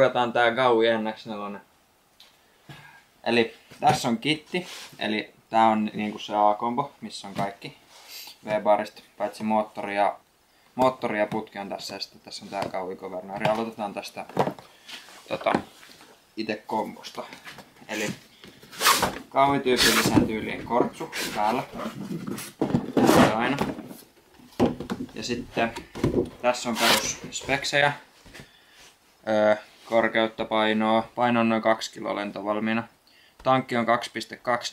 purkataan tää Gaui NX4. Eli tässä on kitti, eli tää on niinku se A-kombo, missä on kaikki V-barista, paitsi moottori ja putki on tässä, ja sitten tässä on tää Gaui-governaari. Aloitetaan tästä itse kombosta. Eli Gaui-tyypilliseen tyyliin kortsu päällä. Aina. Ja sitten tässä on perusspeksejä. Korkeutta, painoa. Paino on noin 2 kg lentovalmiina. Tankki on 2,2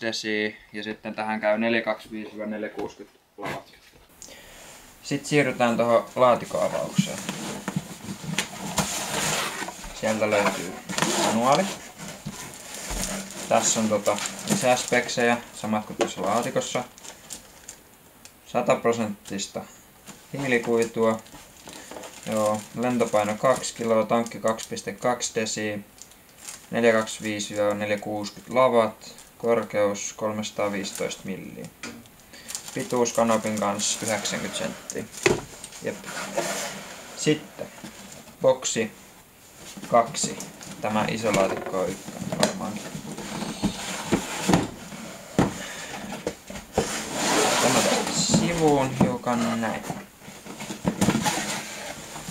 desiä ja sitten tähän käy 425-460 lavat. Sitten siirrytään tuohon laatikkoavaukseen. Sieltä löytyy manuaali. Tässä on lisää speksejä, samat kuin tuossa laatikossa. 100% hiilikuitua. Joo, lentopaino 2 kg, tankki 2,2 desiä. 425-460 lavat, korkeus 315 milliä. Pituus kanopin kanssa 90 senttiä. Jep. Sitten boksi 2. Tämä iso laatikko on 1 varmaankin. Tämä tästä sivuun hiukan näin.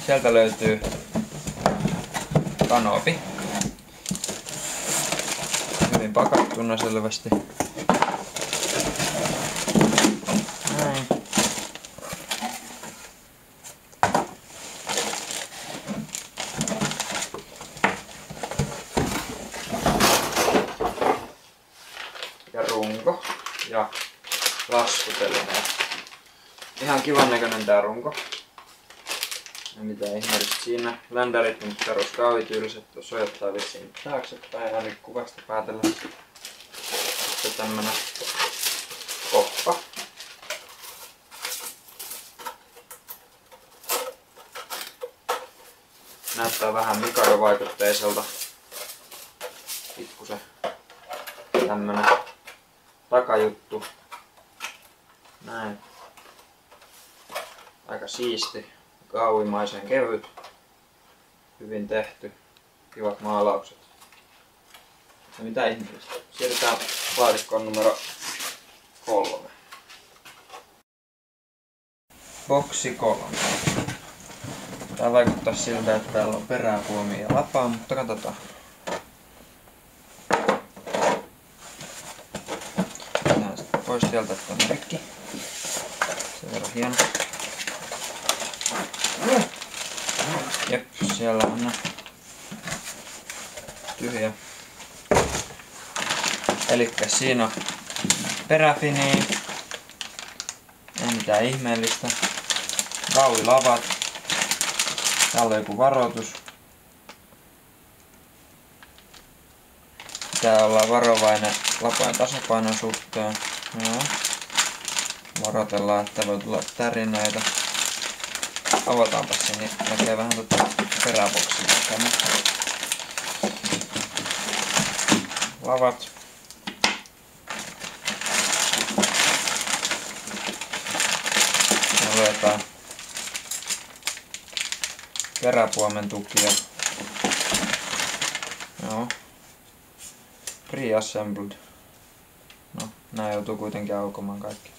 Sieltä löytyy kanopi. Hyvin pakattuna selvästi. Näin. Ja runko ja laskuteline. Ihan kivan näköinen tää runko. Ja mitä ihmeellistä siinä. Ländärit on perus Gaui-tyyliset, sojottaa vissiin taaksepäin ja kuvasta päätellä. Sitten tämmönen koppa. Näyttää vähän Mikado-vaikutteiselta. Pikkusen tämmönen takajuttu. Näin. Aika siisti. Gauimaisen kevyt. Hyvin tehty. Kivat maalaukset. Ja mitä ihmeellistä. Siirrytään laatikkoon numero 3. Boksi 3. Tää vaikuttaa siltä, että täällä on peräpuomia ja lapaa, mutta katsotaan. Tehdään sitten pois sieltä, että on rikki. Sen verran hieno. Jep, siellä on ne tyhjä. Elikkä siinä on peräfini. Ei mitään ihmeellistä. Gaui-lavat. Täällä on joku varoitus. Pitää olla varovainen lapojen tasapainon suhteen. Joo. Varoitellaan, että voi tulla tärinöitä. Avataanpa sen, niin näkee vähän peräboksia. Lavat. Ja luetaan peräpuomen tukia. Joo. Pre-assembled. No, nää joutuu kuitenkin aukomaan kaikki.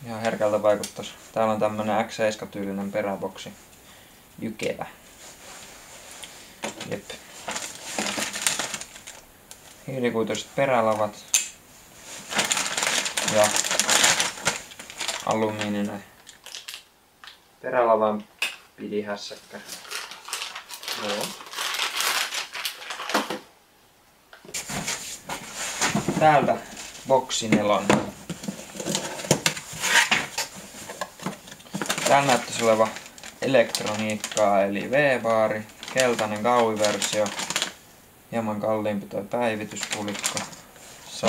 Ihan herkältä vaikuttais. Täällä on tämmönen X7-tyylinen peräboksi. Jykevä. Jep. Hiilikuituiset perälavat. Ja alumiininen perälavan pidihässäkkä. Joo. Täältä boksi 4. Täällä näyttäisi oleva elektroniikkaa eli V-baari, keltainen Gaui-versio, hieman kalliimpi toi päivityspulikko, $100, se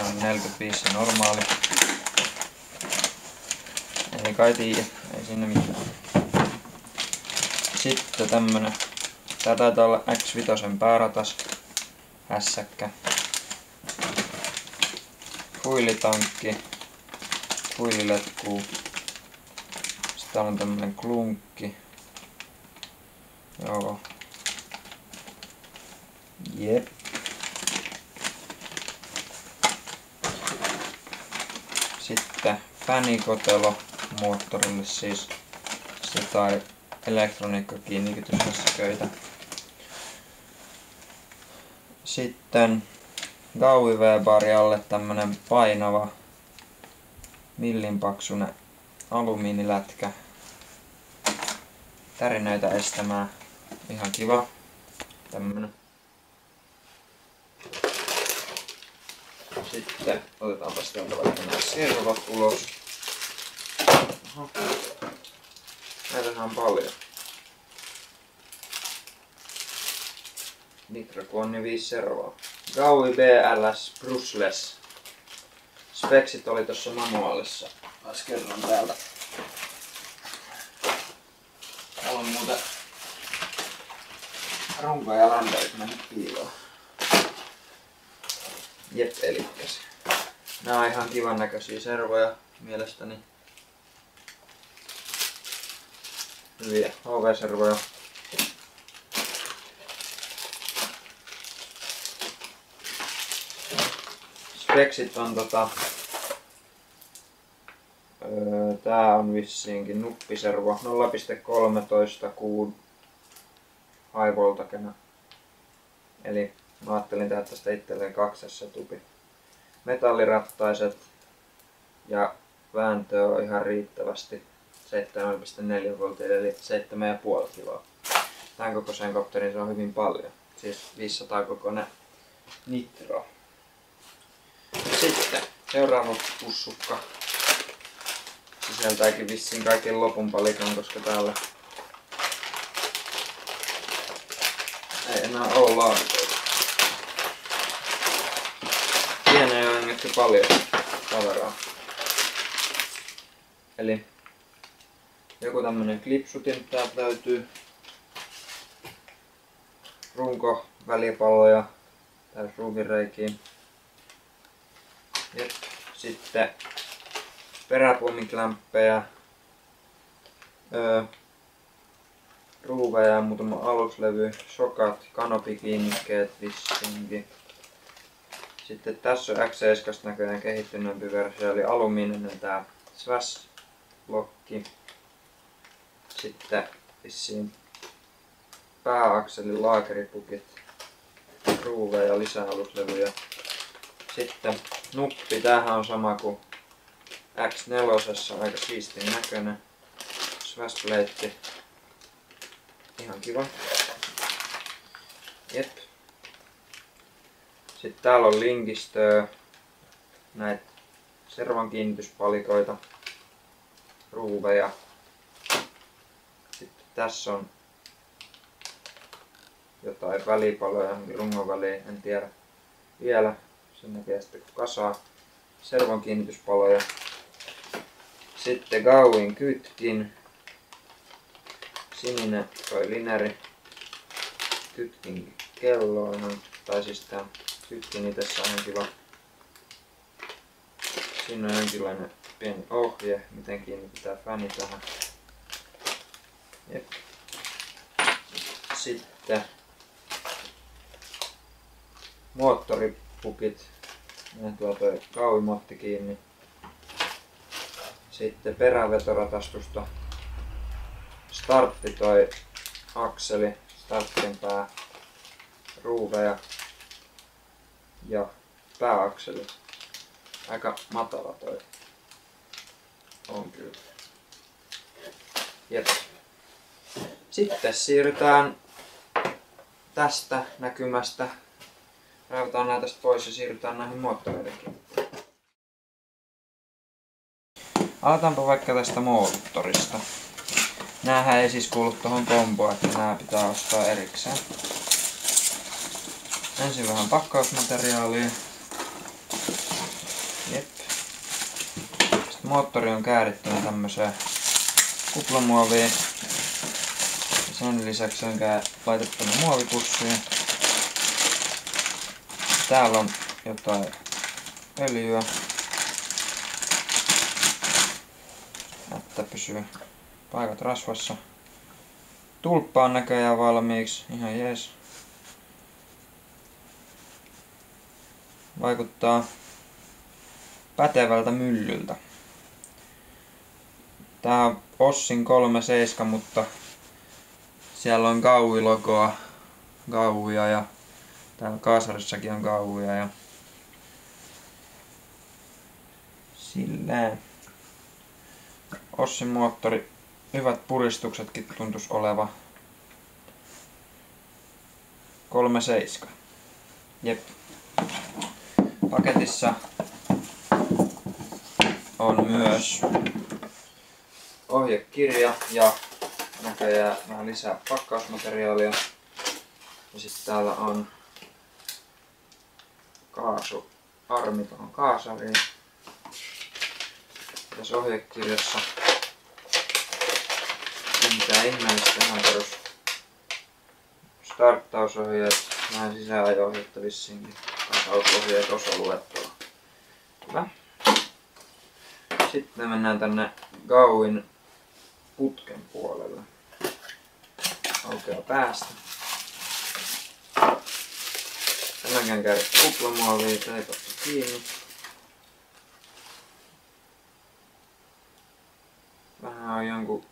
on 45 se normaali. Ei kai tiedä, ei sinne mitään. Sitten tämmönen, tää taitaa olla X5 pääratas, hässäkkä, huilitankki, huililetkuu. Täällä on tämmönen klunkki. Joo. Jep. Sitten fänikotelo moottorille siis. Tai elektroniikkakiinnityshässäköitä. Sitten Gaui V-bari alle tämmönen painava millinpaksunen alumiinilätkä. Tärinöitä estämään. Ihan kiva. Tämmönen. Sitten otetaanpa täältä vaikka nämä servat ulos. Oho. Näitähän on paljon. Nitrokonni 5 servoa. Gaui BLS Brushless. Speksit oli tuossa manuaalissa. Taas kerran täältä. Täällä on muuten runko ja länderit mennyt piiloon. Jep, elikkäs. Nää on ihan kivan näköisiä servoja mielestäni. Hyviä HV-servoja. Speksit on tää on vissiinkin nuppiservo 0.13 Q high voltagena. Eli mä ajattelin tehdä tästä itselleen 2 setupi. Metallirattaiset ja vääntöä on ihan riittävästi 7.4 volttia eli 7,5 kiloa. Tän kokoisen kopterin se on hyvin paljon. Siis 500 kokoinen nitro. Sitten seuraava pussukka. Sisältääkin vissiin kaiken lopun palikan, koska täällä ei enää ole laatikoita. Pieneen on hengetty paljon tavaraa. Eli joku tämmönen klipsutin täältä löytyy. Runko, välipalloja tai ruuvireikiin. Ja sitten peräpuomiklämppejä, ruuveja ja muutama aluslevy, sokat, kanopikiinnikkeet vissiinkin. Sitten tässä on X7 näköjään kehittyneempi versio, eli alumiininen tää Swash-blokki. Sitten vissiin pääakselin laakeripukit, ruuveja ja lisäaluslevyjä. Sitten nuppi, tämähän on sama kuin X4, aika siistin näköinen. Swash-pleitti. Ihan kiva. Jep. Sitten täällä on linkistöä, näitä servan kiinnityspalikoita, ruuveja. Sitten tässä on jotain välipaloja johonkin rungon väliin, en tiedä vielä. Sen näkee sitten kun kasaa. Servon kiinnityspaloja. Sitten Gauin kytkin. Sininen toi lineri. Kytkin kello ihan, tai siis tää kytkin itessä on ihan kiva. Siinä on jonkinlainen pieni ohje, miten kiinnittää fäni tähän. Jep. Sitten moottoripukit. Ne tuo toi Gaui-motti kiinni. Sitten perävetoratastusta. Startti toi akseli, starttin pää, ruuveja ja pääakseli. Aika matala toi on kyllä. Jep. Sitten siirrytään tästä näkymästä. Raivataan näitä tästä pois ja siirrytään näihin moottoreiden kimppuun. Aletaanpa vaikka tästä moottorista. Näähän ei siis kuulu tuohon komboon, että nää pitää ostaa erikseen. Ensin vähän pakkausmateriaalia. Jep. Sitten moottori on käärittynä tämmöiseen kuplamuoviin. Sen lisäksi on laitettuna muovipussiin. Täällä on jotain öljyä. Että pysyy paikat rasvassa. Tulppa on näköjään valmiiksi. Ihan jees. vaikuttaa pätevältä myllyltä. Tää on Ossin 37, mutta siellä on Gaui-logoa, Gauia ja täällä Kaasarissakin on Gauia ja silleen. Ossin moottori, hyvät puristuksetkin tuntus oleva. 37. Jep. Paketissa on myös ohjekirja ja näköjään vähän lisää pakkausmateriaalia. Ja sitten täällä on kaasuarmi tuohon kaasariin. Tässä ohjekirjassa mitä ihmeellistä, ihan perus starttausohjeet, vähän sisääajo-ohjetta vissinkin. Ohjeet osa luettua. Hyvä. Sitten mennään tänne Gauin putken puolelle. Aukeaa päästä. Tämänkään käydä kuplamuoviin, teipattu kiinni. Vähän on jonkun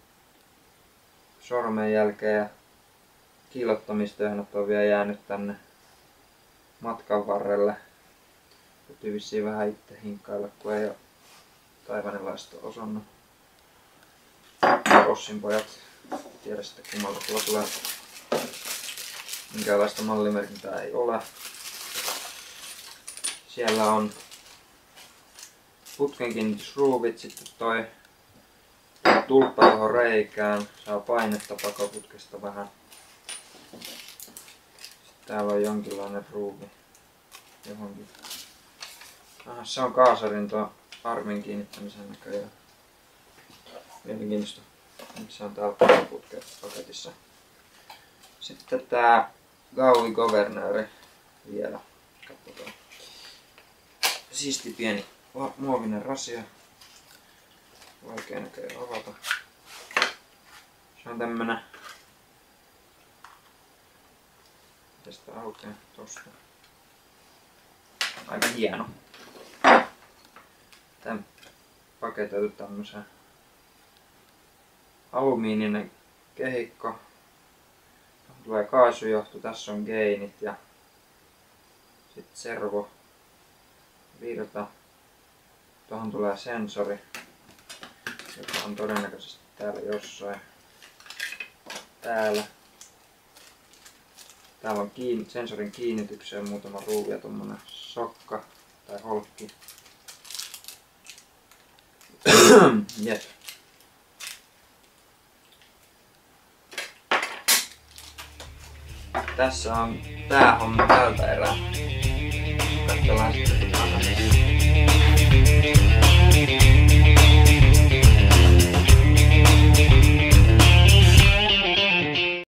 sormenjälkeä ja kiillottamistöhönät on vielä jäänyt tänne matkan varrelle. Täytyy vissiin vähän itse hinkkailla, kun ei ole taivanilaista osannut. Ossin pojat tiedä sitten kummalta tuolla tulee. Minkäänlaista mallimerkintää ei ole. Siellä on putken kiinnitysruuvit, sitten toi tulppa tuohon reikään, saa painetta pakoputkesta vähän. Sitten täällä on jonkinlainen ruuvi johonkin. Aha, se on kaasarin tuo armin kiinnittämisen näköjään. Mielenkiintoista. Se on täällä paketissa. Sitten tää Gaui Governori vielä. Katsotaan. Siisti pieni muovinen rasia. Vaikea näköjään avata. Se on tämmönen. Tästä aukeaa tosta. Aika hieno. Tän paketoitu tämmösen alumiininen kehikko. Tulee kaasujohto, tässä on geinit ja sitten servo virta. Tuohon tulee sensori, joka on todennäköisesti täällä jossain. Täällä. Täällä on sensorin kiinnitykseen muutama ruuvi ja tommonen sokka tai holkki. Jep. Tässä on tää homma tältä erää. Katsellaan sitten.